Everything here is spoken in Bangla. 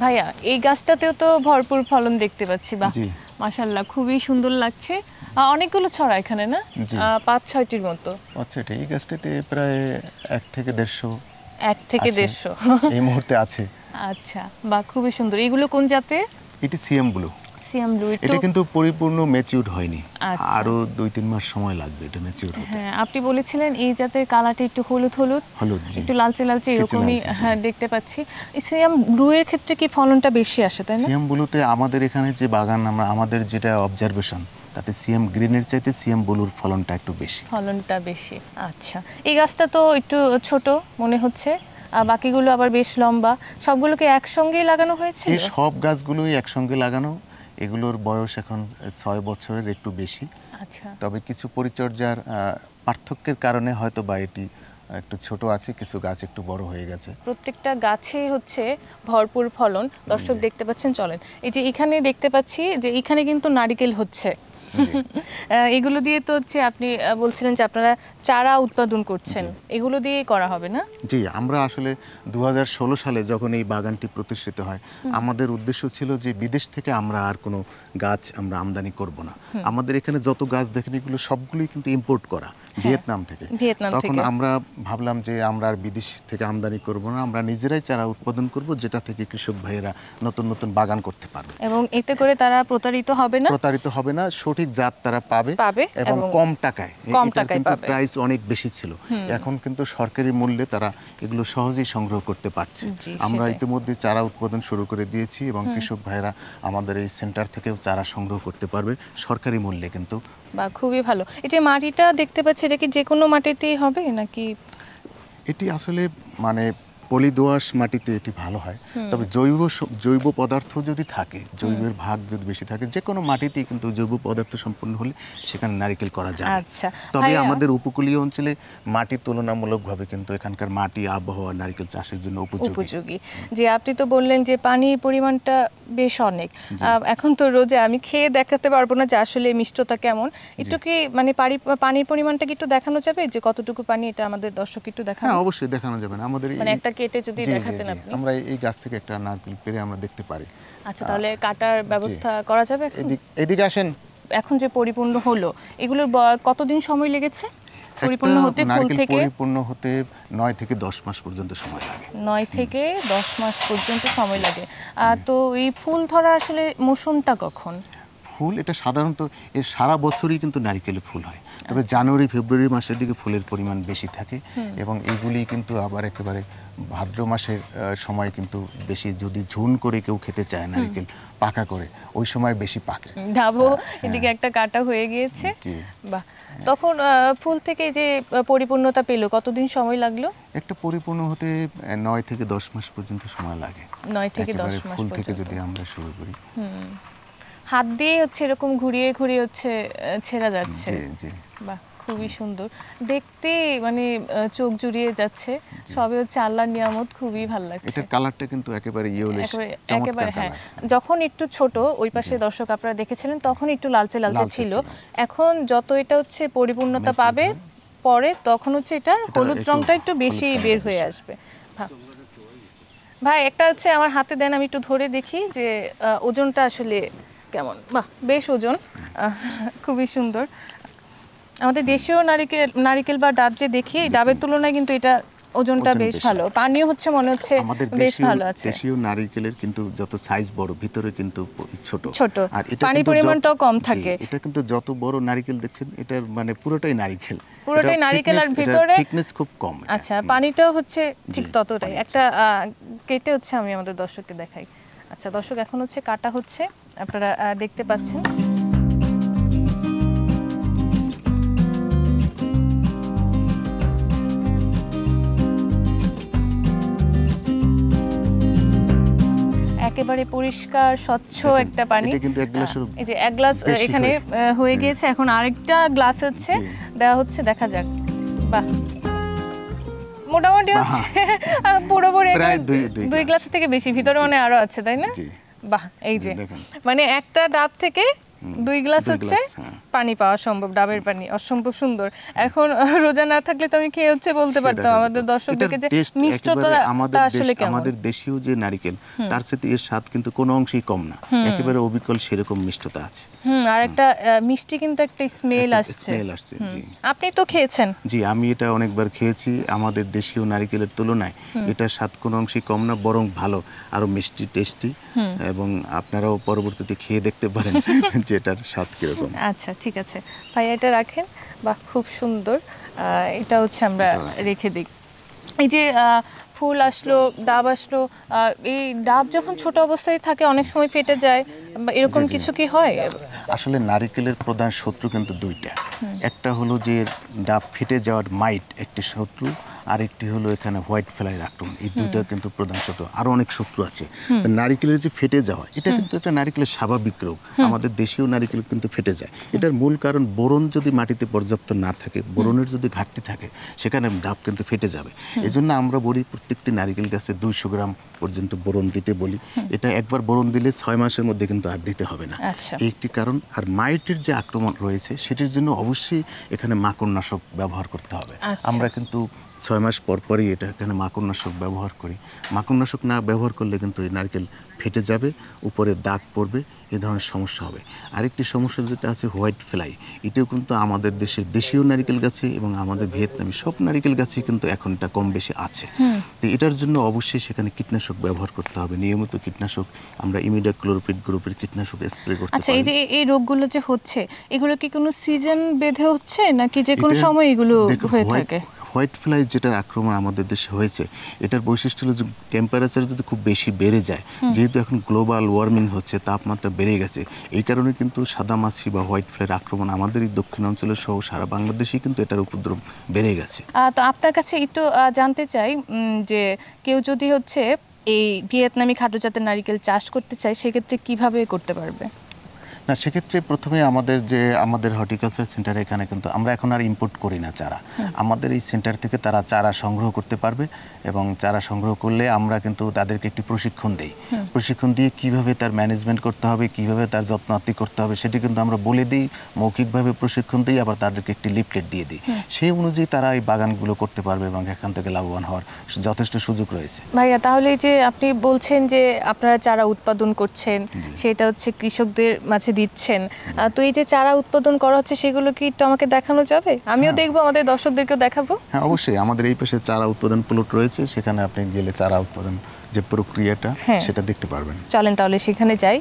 ভাইয়া এই গাছটাতেও তো ভরপুর ফলন দেখতে পাচ্ছি। বাহ, জি মাশাআল্লাহ, খুবই সুন্দর লাগছে। অনেকগুলো ছড়া এখানে না, জি 5-6টির মতো। আচ্ছা, এটা এই গাছটাতে প্রায় 1 থেকে 1.5 1 থেকে আছে, 150 এই মুহূর্তে আছে। আচ্ছা, বাহ, খুবই সুন্দর। এগুলো কোন জাতের? এটি সিএম ব্লু। সিয়াম ব্লু। এটা কিন্তু পরিপূর্ণ ম্যাচিউরড হয়নি, আচ্ছা। আরো 2-3 মাস সময় লাগবে এটা ম্যাচিউর হতে। হ্যাঁ, আপনি বলেছিলেন এই জাতের কালারটা একটু হলুদ হলুদ, হলুদ, জি, একটু লালচে লালচে এরকমই লালচে, জি। হ্যাঁ দেখতে পাচ্ছি। সিয়াম ব্লু এর ক্ষেত্রে কি ফলনটা বেশি আসে, তাই না? সিএম ব্লুতে আমাদের এখানে যে বাগান, আমাদের যেটা অবজারভেশন, তাতে সিএম গ্রিনের চাইতে সিএম ব্লুর ফলনটা একটু বেশি। ফলনটা বেশি। আচ্ছা, এই গাছটা তো একটু ছোট মনে হচ্ছে, আর বাকিগুলো আবার বেশ লম্বা। সবগুলোকে একসঙ্গেই লাগানো হয়েছে? এই সব গাছগুলোই একসঙ্গে লাগানো। এগুলোর বয়স এখন 6 বছরের একটু বেশি। আচ্ছা, তবে কিছু পরিচর্যার পার্থক্যের কারণে হয়তো বা এটি একটু ছোট আছে, কিছু গাছ একটু বড় হয়ে গেছে। প্রত্যেকটা গাছেই হচ্ছে ভরপুর ফলন। দর্শক দেখতে পাচ্ছেন, চলেন এই যে এখানে দেখতে পাচ্ছি যে এখানে কিন্তু নারিকেল হচ্ছে। এগুলো দিয়ে তো হচ্ছে আপনি বলছিলেন যে আপনারা চারা উৎপাদন করছেন, এগুলো দিয়ে করা হবে না? জি, আমরা আসলে 2016 সালে যখন এই বাগানটি প্রতিষ্ঠিত হয়, আমাদের উদ্দেশ্য ছিল যে বিদেশ থেকে আমরা আর কোনো গাছ আমরা আমদানি করব না। আমাদের এখানে যত গাছ দেখেন এগুলো সবগুলোই কিন্তু ইম্পোর্ট করা ভিয়েতনাম থেকে। তখন আমরা ভাবলাম যে আমরা আর বিদেশ থেকে আমদানি করব না, আমরা নিজেরাই চারা উৎপাদন করব, যেটা থেকে কৃষক ভাইয়েরা নতুন নতুন বাগান করতে পারবে এবং এতে করে তারা প্রতারিত হবে না, সঠিক জাত তারা পাবে এবং কম টাকায় কিন্তু প্রাইস অনেক বেশি ছিল। এখন কিন্তু সরকারি মূল্যে তারা এগুলো সহজেই সংগ্রহ করতে পারছে। আমরা ইতিমধ্যে চারা উৎপাদন শুরু করে দিয়েছি এবং কৃষক ভাইরা আমাদের এই সেন্টার থেকেও চারা সংগ্রহ করতে পারবে সরকারি মূল্যে কিন্তু। বা খুবই ভালো। এই যে মাটিটা দেখতে পাচ্ছি, এটা কি যে কোনো মাটিতেই হবে নাকি? এটি আসলে মানে পলি দোআঁশ মাটিতে এটি ভালো হয়, তবে জৈব পদার্থ যদি থাকে, জৈবের ভাগ যদি বেশি থাকে, যে কোনো মাটিতেই কিন্তু জৈব পদার্থ সম্পন্ন হলে সেখানে নারকেল করা যায়। আচ্ছা, তবে আমাদের উপকূলীয় অঞ্চলে মাটি তুলনামূলকভাবে কিন্তু এখানকার মাটি আবহাওয়া নারকেল চাষের জন্য উপযোগী। যে আপনি তো বললেন যে পানির পরিমাণটা বেশ অনেক। এখন তো রোজে আমি খেয়ে দেখাতে পারবো না যে আসলে মিষ্টতা কেমন, একটু কি মানে পানির পরিমাণটা কি একটু দেখানো যাবে, যে কতটুকু পানি, এটা আমাদের দর্শক একটু দেখানো? হ্যাঁ, অবশ্যই দেখানো যাবে। না আমাদের মানে একটা কেটে যদি দেখাতেন আপনি। আমরা এই গাছ থেকে একটা নারকেল পেড়ে আমরা দেখতে পারি। আচ্ছা, তাহলে কাটার ব্যবস্থা করা যাবে? এদিকে আসেন। এখন যে পরিপূর্ণ হলো, এগুলোর কতদিন সময় লেগেছে পরিপূর্ণ হতে? ফুল থেকে পরিপূর্ণ হতে 9 থেকে 10 মাস পর্যন্ত সময় লাগে। 9 থেকে 10 মাস পর্যন্ত সময় লাগে। তো এই ফুল ধরা আসলে মৌসুমটা কখন? ফুল এটা সাধারণত এর সারা বছরই কিন্তু নারকেলের ফুল হয়, তবে জানুয়ারি ফেব্রুয়ারি মাসের দিকে ফুলের পরিমাণ বেশি থাকে এবং এইগুলি কিন্তু আবার একেবারে ভাদ্র মাসের সময় কিন্তু বেশি, যদি ঝুন করে কেউ খেতে চায় নারকেল পাকা করে, ওই সময় বেশি পাকে। ডাবো এদিকে একটা কাটা হয়ে গিয়েছে। বাহ, তখন ফুল থেকে যে পরিপূর্ণতা পেল কতদিন সময় লাগলো? একটা পরিপূর্ণ হতে 9 থেকে 10 মাস পর্যন্ত সময় লাগে। 9 থেকে 10 মাস ফুল থেকে যদি আমরা শুরু করি। হাত দিয়ে হচ্ছে এরকম ঘুরিয়ে ঘুরিয়ে হচ্ছে ছেঁড়া যাচ্ছে। বাহ, খুবই সুন্দর দেখতে, মানে চোখ জুড়িয়ে যাচ্ছে। সবই হচ্ছে আল্লাহর নিয়ামত, খুবই ভালো লাগছে। এটার কালারটা কিন্তু একেবারে ইয়েলোইশ, একেবারে হ্যাঁ। যখন একটু ছোট, ওই পাশে দর্শক আপনারা দেখেছিলেন, তখন একটু লালচে লালচে ছিল। এখন যত এটা হচ্ছে পরিপূর্ণতা পাবে পরে, তখন হচ্ছে এটা হলুদ রংটা একটু বেশি বের হয়ে আসবে। ভাই, একটা হচ্ছে আমার হাতে দেন, আমি একটু ধরে দেখি যে ওজনটা আসলে কেমন। বাহ, বেশ ওজন, খুবই সুন্দর। আমাদের দেশীয় নারিকেল বা ডাব যে দেখি, ডাবের তুলনায় কিন্তু এটা ওজনটা বেশ ভালো। পানিও হচ্ছে মনে হচ্ছে বেশ ভালো আছে। দেশীয় নারিকেলের কিন্তু যত সাইজ বড়, ভিতরে কিন্তু ছোট, আর এটা পানির পরিমাণটাও কম থাকে। এটা কিন্তু যত বড় নারিকেল দেখছেন, এটার মানে পুরোটাই নারিকেল, আর ভিতরে থিকনেস খুব কম। আচ্ছা, পানিটাও হচ্ছে ঠিক ততটাই। একটা কেটে হচ্ছে আমি আমাদের দর্শককে দেখাই। আচ্ছা দর্শক, এখন হচ্ছে কাটা হচ্ছে, আপনারা দেখতে পাচ্ছেন। একেবারে পরিষ্কার স্বচ্ছ একটা পানি। এই যে 1 গ্লাস এখানে হয়ে গিয়েছে, এখন আরেকটা গ্লাস হচ্ছে দেওয়া হচ্ছে, দেখা যাক। বাহ, মোটামুটি হচ্ছে পুরোপুরি 2 গ্লাস থেকে বেশি, ভিতরে মানে আরো আছে, তাই না? বাহ, এই যে মানে একটা ডাব থেকে 2 গ্লাস 2 হচ্ছে গ্লাস, হ্যাঁ। পানি পাওয়া সম্ভব, ডাবের পানি অসম্ভব সুন্দর। এখন রোজা না থাকলে তো আমি খেয়ে হচ্ছে বলতে পারতাম আমাদের দর্শকদেরকে যে মিষ্টতা আসলে কেমন। আমাদের দেশীয় যে নারিকেল তার সাথে এর স্বাদ কিন্তু কোনো অংশেই কম না, একেবারে অবিকল সেরকম মিষ্টতা আছে। আর একটা মিষ্টি কিন্তু একটা স্মেল আসছে। জি। আপনি তো খেয়েছেন? জি, আমি এটা অনেকবার খেয়েছি। আমাদের দেশীয় নারিকেলের তুলনায় এটা স্বাদ কোনো অংশেই কম না, বরং ভালো, আরো মিষ্টি, টেস্টি, এবং আপনারাও পরবর্তীতে খেয়ে দেখতে পারেন যে এটার স্বাদ কিরকম। আচ্ছা, ঠিক আছে ভাইয়া, এটা রাখেন। বাহ, খুব সুন্দর। এটা হচ্ছে আমরা রেখে দিই। এই যে ফুল আসলো, ডাব আসলো, এই ডাব যখন ছোট অবস্থায় থাকে অনেক সময় ফেটে যায় বা এরকম কিছু কি হয়? আসলে নারিকেলের প্রধান শত্রু কিন্তু দুইটা। একটা হলো যে ডাব ফেটে যাওয়ার মাইট একটি শত্রু, আরেকটি হলো এখানে হোয়াইট ফ্লাইয়ের আক্রমণ। এই দুইটা কিন্তু প্রধান শত্রু, আরো অনেক শত্রু আছে। নারিকেলের যে ফেটে যাওয়া, এটা কিন্তু একটা নারিকেলের স্বাভাবিক রোগ। আমাদের দেশীয় নারিকেল কিন্তু ফেটে যায়। এটার মূল কারণ বোরন যদি মাটিতে পর্যাপ্ত না থাকে, বোরনের যদি ঘাটতি থাকে, সেখানে ডাব কিন্তু ফেটে যাবে। এজন্য আমরা বলি প্রত্যেকটি নারিকেল গাছে 200 গ্রাম পর্যন্ত বোরন দিতে বলি। এটা একবার বোরন দিলে 6 মাসের মধ্যে কিন্তু আর দিতে হবে না। এই একটি কারণ। আর মাইটের যে আক্রমণ রয়েছে সেটির জন্য অবশ্যই এখানে মাকড়নাশক ব্যবহার করতে হবে। আমরা কিন্তু 6 মাস পর পরই এটা এখানে মাকড়নাশক ব্যবহার করি। মাকড়নাশক না ব্যবহার করলে কিন্তু এই নারকেল ফেটে যাবে, উপরে দাগ পড়বে, এ ধরনের সমস্যা হবে। আরেকটি সমস্যা যেটা আছে হোয়াইট ফ্লাই, এটাও কিন্তু আমাদের দেশের দেশীয় নারকেল গাছে এবং আমাদের ভিয়েতনামি সব নারকেল গাছে কিন্তু এখন এটা কম বেশি আছে। তো এটার জন্য অবশ্যই সেখানে কীটনাশক ব্যবহার করতে হবে, নিয়মিত কীটনাশক। আমরা ইমিডাক্লোপিড গ্রুপের কীটনাশক স্প্রে করতে পারি। আচ্ছা, এই যে এই রোগগুলো যে হচ্ছে, এগুলো কি কোনো সিজন বেঁধে হচ্ছে নাকি যে কোনো সময় এগুলো হয়ে থাকে? হোয়াইট ফ্লাই যেটার আক্রমণ আমাদের দেশে হয়েছে, এটার বৈশিষ্ট্য হলো যে টেম্পারেচার যদি খুব বেশি বেড়ে যায়, যেহেতু এখন গ্লোবাল ওয়ার্মিং হচ্ছে, তাপমাত্রা বেড়ে গেছে, এই কারণে কিন্তু সাদামাছি বা হোয়াইট ফ্লাইয়ের আক্রমণ আমাদের এই দক্ষিণ অঞ্চলের সহ সারা বাংলাদেশেই কিন্তু এটার উপদ্রব বেড়ে গেছে। তো আপনার কাছে একটু জানতে চাই যে কেউ যদি হচ্ছে এই ভিয়েতনামি খাটো জাতের নারিকেল চাষ করতে চায়, সেক্ষেত্রে কিভাবে করতে পারবে? না, সেক্ষেত্রে প্রথমে আমাদের হর্টিকালচার সেন্টার, এখানে কিন্তু আমরা এখন আর ইম্পোর্ট করি না চারা। আমাদের এই সেন্টার থেকে তারা চারা সংগ্রহ করতে পারবে, এবং চারা সংগ্রহ করলে আমরা কিন্তু তাদেরকে একটি প্রশিক্ষণ দেই। প্রশিক্ষণ দিয়ে কিভাবে তার ম্যানেজমেন্ট করতে হবে, কিভাবে তার যত্নআত্তি করতে হবে, সেটি কিন্তু আমরা বলে দিই, মৌখিকভাবে প্রশিক্ষণ দিই, আবার তাদেরকে একটি লিফলেট দিয়ে দিই। সেই অনুযায়ী তারা এই বাগানগুলো করতে পারবে এবং এখান থেকে লাভবান হওয়ার যথেষ্ট সুযোগ রয়েছে। ভাইয়া, তাহলে এই যে আপনি বলছেন যে আপনারা চারা উৎপাদন করছেন, সেটা হচ্ছে কৃষকদের মাঝে দিচ্ছেন, তো এই যে চারা উৎপাদন করা হচ্ছে সেগুলো কি একটু আমাকে দেখানো যাবে? আমিও দেখবো, আমাদের দর্শকদেরকেও দেখাবো। হ্যাঁ, অবশ্যই। আমাদের এই পাশে চারা উৎপাদন প্লট রয়েছে, সেখানে আপনি গেলে চারা উৎপাদন যে প্রক্রিয়াটা সেটা দেখতে পারবেন। চলেন তাহলে সেখানে যাই।